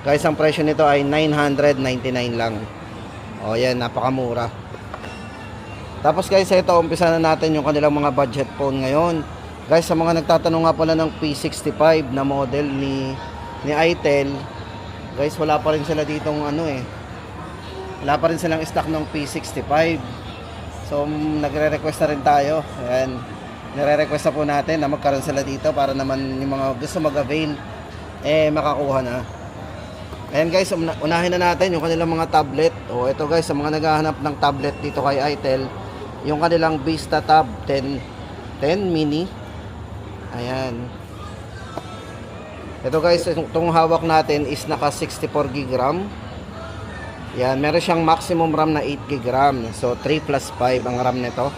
Guys, ang presyo nito ay 999 lang. O yan, napakamura. Tapos guys, ito, umpisa na natin yung kanilang mga budget phone ngayon. Guys, sa mga nagtatanong nga pala ng P65 na model ni Itel, guys, wala pa rin sila ditong wala pa rin silang stock ng P65. So, nagre-request na rin tayo. Ayan, nire-request na po natin na magkaroon sila dito para naman yung mga gusto mag-avail, makakuha na. Ayan guys, unahin na natin yung kanilang mga tablet. O ito guys, sa mga naghahanap ng tablet dito kay Itel, yung kanilang Vista Tab 10 mini. Ayan. Ito guys, itong hawak natin is naka 64GB RAM. Ayan, meron siyang maximum RAM na 8GB RAM. So 3+5 ang RAM nito.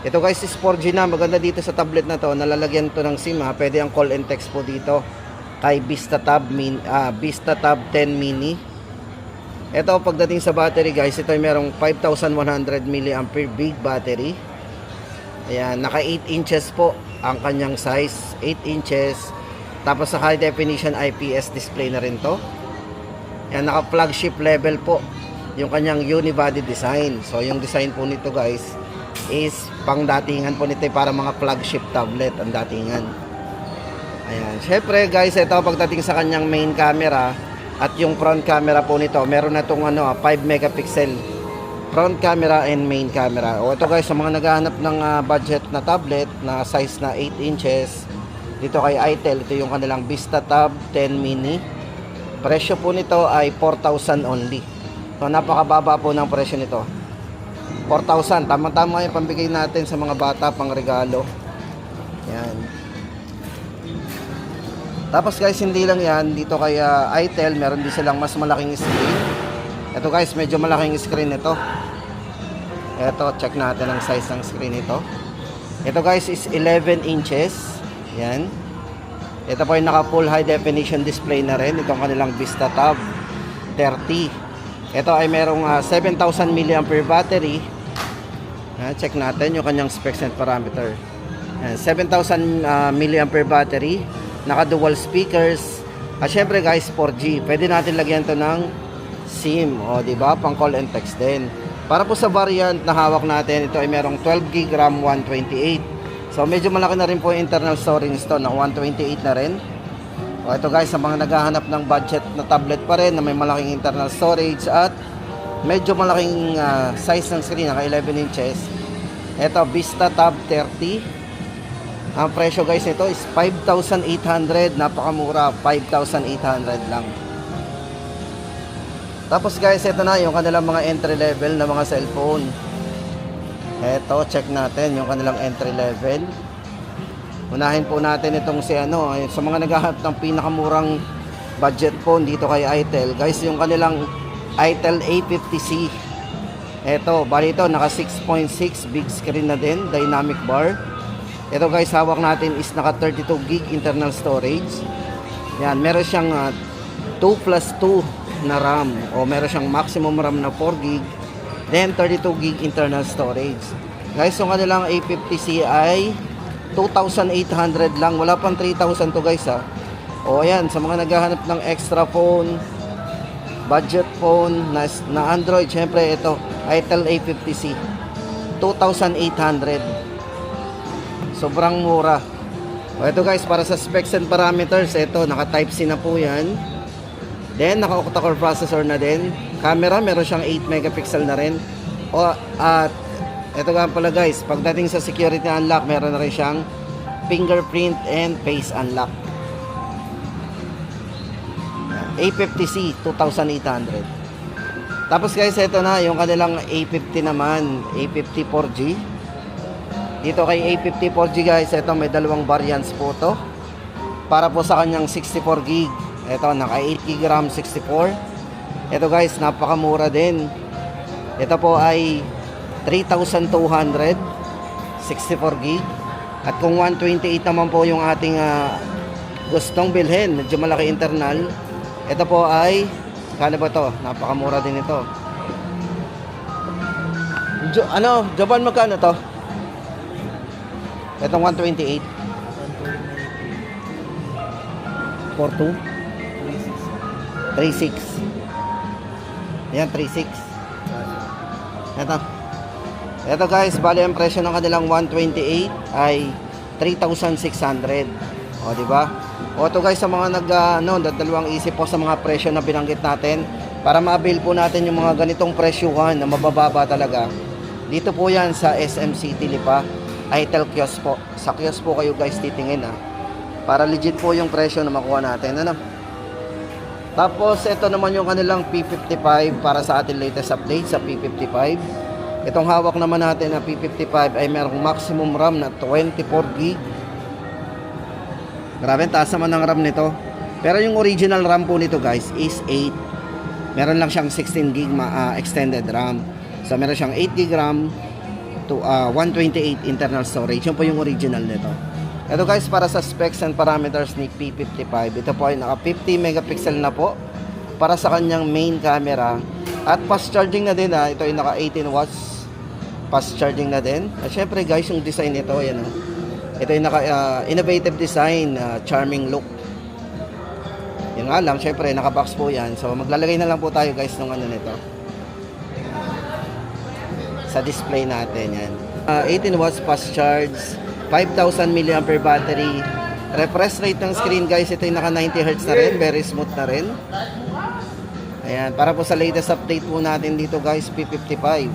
Ito guys is 4G na. Maganda dito sa tablet na to, nalalagyan to ng SIM ha. Pwede ang call and text po dito kay Vista Tab 10 mini. Ito, pagdating sa battery guys, ito ay merong 5100 mAh big battery. Ayan, naka 8 inches po ang kanyang size, 8 inches. Tapos sa high definition IPS display na rin to. Ayan, naka flagship level po yung kanyang unibody design. So yung design po nito guys is pang datingan po nito, para mga flagship tablet ang datingan. Ayan, syempre guys, ito pagdating sa kanyang main camera at yung front camera po nito, meron na itong 5 megapixel front camera and main camera. O ito guys, sa mga naghahanap ng budget na tablet na size na 8 inches dito kay Itel, ito yung kanilang Vista Tab 10 mini. Presyo po nito ay 4,000 only. So napakababa po ng presyo nito, 4,000. Tama-tama yung pambigay natin sa mga bata, pang regalo. Yan. Tapos guys, hindi lang yan, dito kay Itel, meron din silang mas malaking screen. Ito guys, medyo malaking screen ito. Ito, check natin ang size ng screen ito. Ito guys is 11 inches. Yan. Ito po yung naka full high definition display na rin. Itong kanilang Vista Tab 30. Ito ay merong 7,000 mAh battery. Check natin yung kanyang specs and parameter. 7,000 mAh battery. Naka dual speakers. At syempre guys, 4G. Pwede natin lagyan to ng SIM, o di ba? Pang call and text din. Para po sa variant na hawak natin, ito ay merong 12GB RAM 128. So medyo malaki na rin po yung internal storage nito, na 128 na rin. O ito guys, sa mga naghahanap ng budget na tablet pa rin na may malaking internal storage at medyo malaking size ng screen, naka 11 inches. Ito, Vista Tab 30. Ang presyo guys nito is 5,800. Napakamura, 5,800 lang. Tapos guys, ito na yung kanilang mga entry level na mga cellphone. Ito, check natin yung kanilang entry level. Unahin po natin itong sa mga naghahanap ng pinakamurang budget phone dito kay Itel. Guys, yung kanilang Itel A50C. Ito, bali ito, naka 6.6 big screen na din, dynamic bar. Ito guys, hawak natin is naka 32GB internal storage. Yan, meron siyang 2+2 na RAM, o meron siyang maximum RAM na 4GB, then 32GB internal storage. Guys, yung kanilang A50C ay 2,800 lang, wala pang 3,000 to guys ha. O ayan, sa mga naghahanap ng extra phone, budget phone na Android, syempre ito, Itel A50C, 2,800. Sobrang mura. O ito guys, para sa specs and parameters, ito, naka type C na po yan. Then, naka octa-core processor na din. Camera, meron siyang 8 megapixel na rin. At ito nga pala guys, pagdating sa security unlock, meron na rin siyang fingerprint and face unlock. A50C, 2,800. Tapos guys, ito na yung kanilang A50 naman, A50 4G. Dito kay A50 4G guys, ito may dalawang variants po to. Para po sa kanyang 64GB. Ito, naka 8GB RAM 64. Ito guys, napakamura din. Ito po ay 3,200, 64GB. At kung 128 naman po yung ating gustong bilhin, medyo malaki internal, ito po ay, kano ba to? Napakamura din ito. Japan, magkano to? Itong 128. 42. 3.6. Ayan, 3.6. Ito guys, bali ang presyo ng kanilang 128 ay 3,600. O, di ba? O to guys, sa mga dalawang isip po sa mga presyo na binanggit natin, para ma-avail po natin yung mga ganitong presyuhan na mabababa talaga. Dito po yan sa SM City Lipa, Itel Kiosk po. Sa kiosk po kayo guys titingin para legit po yung presyo na makuha natin. Tapos ito naman yung kanilang P55 para sa ating latest update sa P55. Itong hawak naman natin na P55 ay merong maximum RAM na 24GB. Grabe, taas naman ng RAM nito. Pero yung original RAM po nito guys is 8. Meron lang siyang 16GB extended RAM. So meron siyang 8GB RAM to 128 internal storage. Yun po yung original nito. Ito guys, para sa specs and parameters ni P55, ito po ay naka 50 megapixel na po para sa kanyang main camera. At fast charging na din ito ay naka 18 watts fast charging na din. At syempre guys, yung design nito, yan ito ay naka innovative design, charming look. Yung nga lang, syempre naka-box po yan. So maglalagay na lang po tayo guys ng nito sa display natin. Yan 18 watts fast charge, 5,000 mAh battery. Refresh rate ng screen guys, ito yung naka 90Hz na rin, very smooth na rin. Ayan, para po sa latest update po natin dito guys, P55.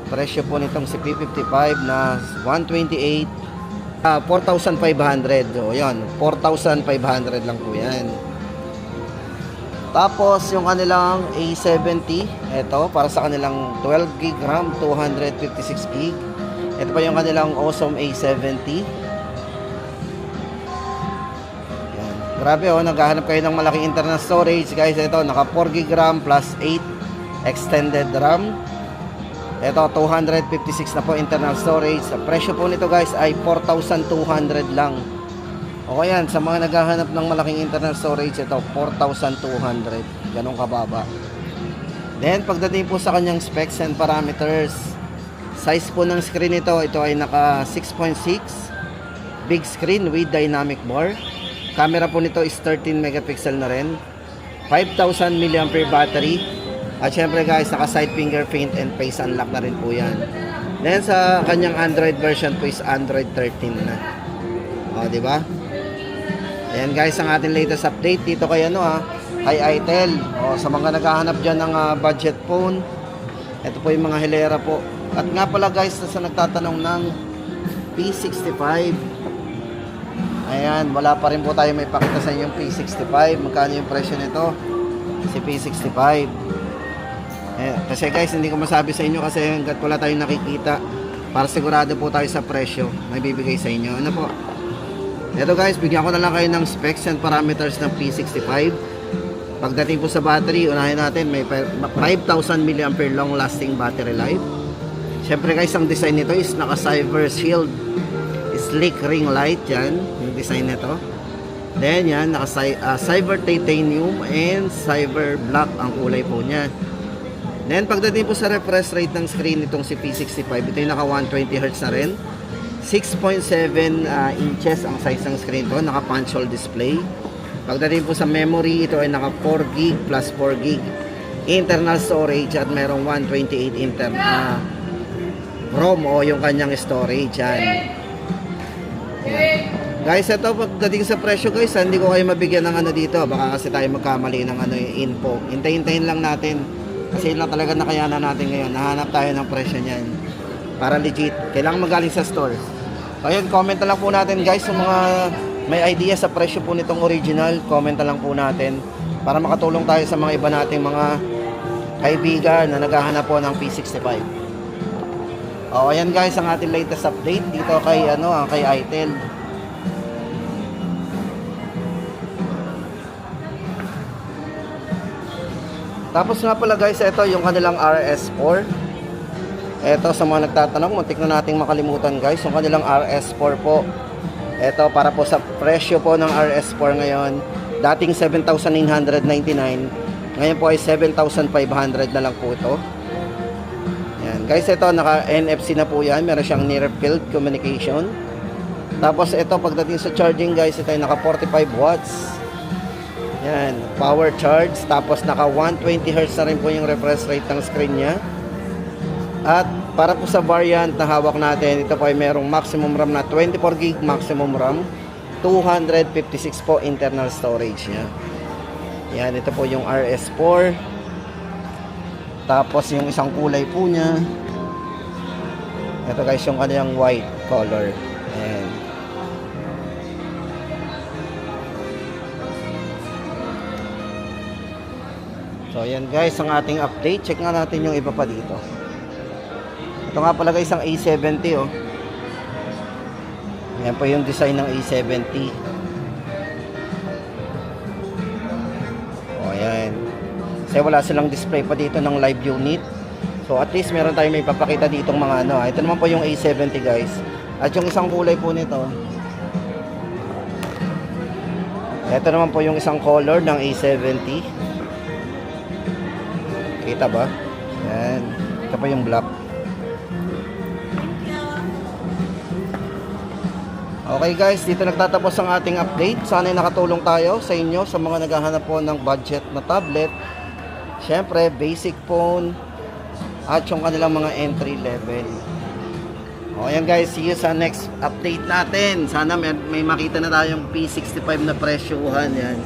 Presyo po nitong si P55 na 128 4,500. O yan, 4,500 lang po yan. Tapos yung kanilang A70, ito para sa kanilang 12GB RAM, 256GB. Ito pa yung kanilang awesome A70. Yan. Grabe naghahanap kayo ng malaking internal storage guys. Ito naka 4GB RAM plus 8 extended RAM. Ito 256 na po internal storage. Sa presyo po nito guys ay 4,200 lang. O yan, sa mga naghahanap ng malaking internal storage, ito 4,200. Ganun kababa. Then pagdating po sa kanyang specs and parameters, size po ng screen nito, ito ay naka 6.6 big screen with dynamic bar. Camera po nito is 13 megapixel na rin. 5,000 mAh battery. At syempre guys, naka side fingerprint and face unlock na rin po yan. Then sa kanyang Android version po is Android 13 na. O, di ba? Ayan guys, ang ating latest update dito kay kay Itel. O, sa mga naghahanap diyan ng budget phone, ito po yung mga hilera po. At nga pala guys, sa nagtatanong ng P65. Ayan, wala pa rin po tayo may pakita sa inyo yung P65. Magkano yung presyo nito? Si P65. Kasi guys, hindi ko masabi sa inyo kasi hanggat wala tayong nakikita, para sigurado po tayo sa presyo na ibibigay sa inyo. Ano po? Ito guys, bigyan ko na lang kayo ng specs and parameters ng P65. Pagdating po sa battery, unahin natin, may 5,000 mAh long lasting battery life. Syempre guys, ang design nito is naka Cyber Shield sleek ring light, yan yung design nito. Then yan, naka Cyber Titanium and Cyber Black ang kulay po niya. Then pagdating po sa refresh rate ng screen nitong si P65, ito yung naka 120Hz na rin. 6.7 inches ang size ng screen to, naka punch hole display. Pagdating po sa memory, ito ay naka 4GB plus 4GB internal storage at merong 128 internal ROM o yung kanyang storage yan. Guys, ito pagdating sa presyo guys, hindi ko kayo mabigyan ng dito, baka kasi tayo magkamali ng info. Hintayin lang natin. Kasi yun lang talaga nakayanan natin ngayon. Nahanap tayo ng presyo niyan para legit. Kailangan magaling sa store. So ayun, comment na lang po natin guys yung mga may idea sa presyo po nitong original. Comment na lang po natin para makatulong tayo sa mga iba nating mga kaibigan na naghahanap po ng P65. O ayan guys, ang ating latest update dito kay kay Itel. Tapos nga pala guys, ito yung kanilang RS4. Ito sa mga nagtatanong, muntik na nating makalimutan guys, yung kanilang RS4 po. Ito para po sa presyo po ng RS4 ngayon, dating 7,999, ngayon po ay 7,500 na lang po ito. Yan guys, ito naka NFC na po yan, meron siyang near field communication. Tapos ito pagdating sa charging guys, ito ay naka 45 watts. Yan, power charge. Tapos naka 120Hz na rin po yung refresh rate ng screen niya. At para po sa variant na hawak natin, ito po ay merong maximum RAM na 24GB maximum RAM. 256 po internal storage niya. Yan, ito po yung RS4. Tapos yung isang kulay po niya. Ito guys, yung kanyang white color. Ayan. So ayan guys, ang ating update. Check nga natin yung iba pa dito. Ito nga pala guys, ang A70 oh. Yan po yung design ng A70. O ayan. Kasi wala silang display pa dito ng live unit. So at least meron tayong may papakita ditong mga ano. Ito naman po yung A70 guys. At yung isang kulay po nito. Ito naman po yung isang color ng A70. Kita ba? Yan. Ito pa yung black. Okay guys, dito nagtatapos ang ating update. Sana ay nakatulong tayo sa inyo sa mga naghahanap po ng budget na tablet. Siyempre, basic phone at yung kanilang mga entry level. O ayan guys, see you sa next update natin. Sana may makita na tayong P65 na presyuhan yan.